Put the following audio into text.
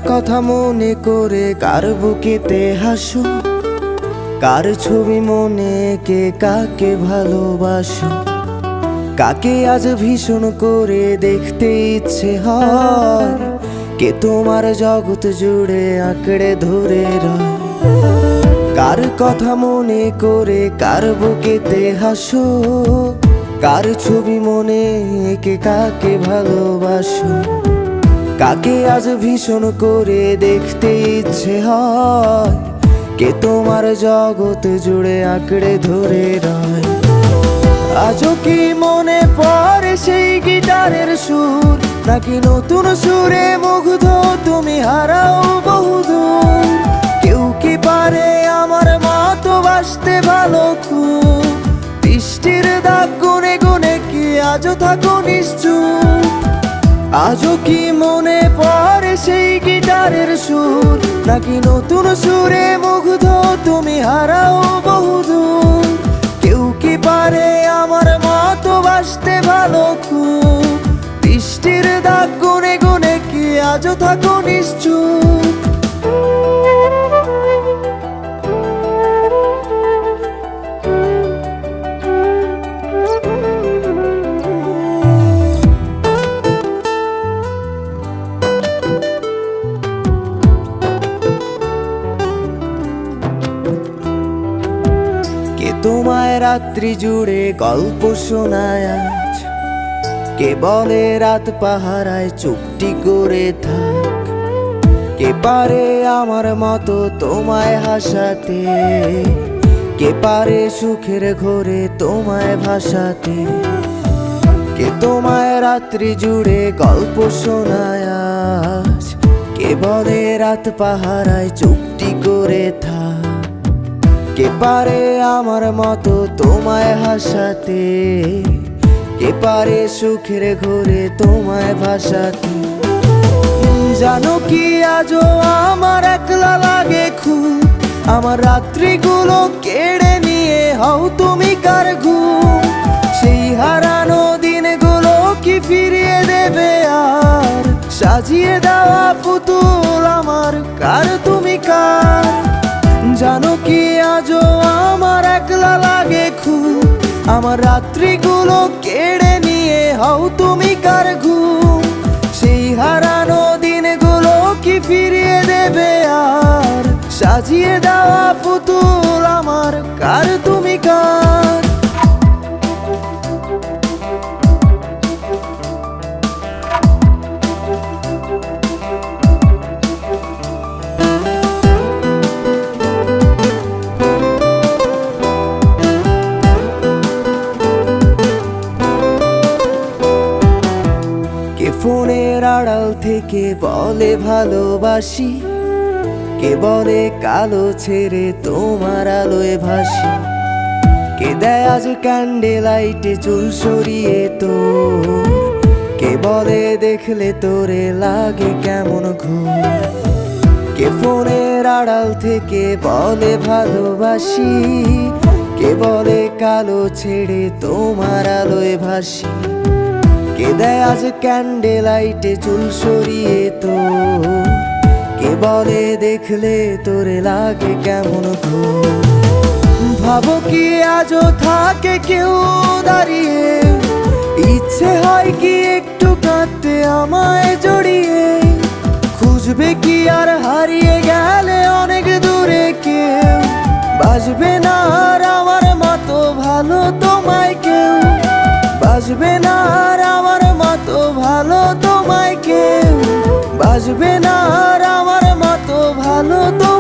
কথা মনে করে কার বুকেতে হাসো, কার ছবি মনে কে কাকে ভালোবাসো, কাকে আজ ভীষণ করে দেখতে ইচ্ছে হয়, কে তোমার জগৎ জুড়ে আঁকড়ে ধরে রয়। কার কথা মনে করে কার বুকেতে হাসো, কার ছবি মনে কে কাকে ভালোবাসো, কাকে আজ ভীষণ করে দেখতে ইচ্ছে হয়, কে তোমার জগৎ জুড়ে আঁকড়ে ধরে রয়। আজও কি মনে পড়ে সেই গিটারের সুর, নাকি নতুন সুরে মুগ্ধ তুমি হারাও বহুদূর? কেউ কি পারে আমার মতো বাসতে ভালো খুব, বৃষ্টির দাগ গুনে গুনে কি আজও থাকো নিশ্চুপ? আজও কি মনে পড়ে সেই গিটারের সুর, নাকি নতুন সুরে মুগ্ধ তুমি হারাও বহুদূর? কেউ কি পারে আমার মতো বাসতে ভালো খুব, বৃষ্টির দাগ গুনে গুনে কি আজও থাকো নিশ্চুপ? তোমায় রাত্রি জুড়ে গল্প শোনায় আজ, কে বলে রাত পাহারায় চুপটি করে থাক, কে পারে আমার মতো তোমায় হাসাতে, কে পারে সুখের ঘোরে তোমায় ভাসাতে? কে তোমায় রাত্রি জুড়ে গল্প শোনায় আজ, কে বলে রাত পাহারায় চুপটি করে থাক, কে পারে আমার মতো তোমায় হাসাতে, কে পারে সুখের ঘোরে তোমায় ভাসাতে? জানো কি আজও আমার একলা লাগে খুব, আমার রাত্রিগুলো কেড়ে নিয়ে হও তুমি কার ঘুম? সেই হারানো দিনগুলো কি ফিরিয়ে দেবে আর, সাজিয়ে দেওয়া পুতুল আমার কার তুমি কার? জানো কি আজও আমার একলা লাগে খুব, আমার রাত্রিগুলো কেড়ে নিয়ে হও তুমি কার ঘুম? সেই হারানো দিনগুলো কি ফিরিয়ে দেবে আর, সাজিয়ে দেওয়া পুতুল আমার কার তুমি কার? ফোনের আড়াল থেকে বলে ভালোবাসি, কে বলে কালো ছেড়ে তোমার আলোয় ভাসি, কে দেয় আজ ক্যান্ডেল লাইটে চুল সরিয়ে তোর, কে বলে দেখলে তোরে লাগে কেমন ঘুম? কে ফোনের আড়াল থেকে বলে ভালোবাসি, কে বলে কালো ছেড়ে তোমার আলোয় ভাসি, কে দেয় আজ ক্যান্ডেল লাইটে চুল সরিয়ে তোর, কে বলে দেখলে তোরে লাগে কেমন ঘুম? ভাবো কি আজও থাকে কেউ দাঁড়িয়ে, ইচ্ছে হয় কি একটু কাঁদতে আমায় জড়িয়ে? খুঁজবে কি আর হারিয়ে গেলে অনেক দূরে কেউ, বাসবে না আর আমার মতো ভালো তোমায় কেউ, বাসবে না আর আমার মতো ভালো তোমায় কেউ, বাসবে না আর আমার মতো ভালো তোমায়।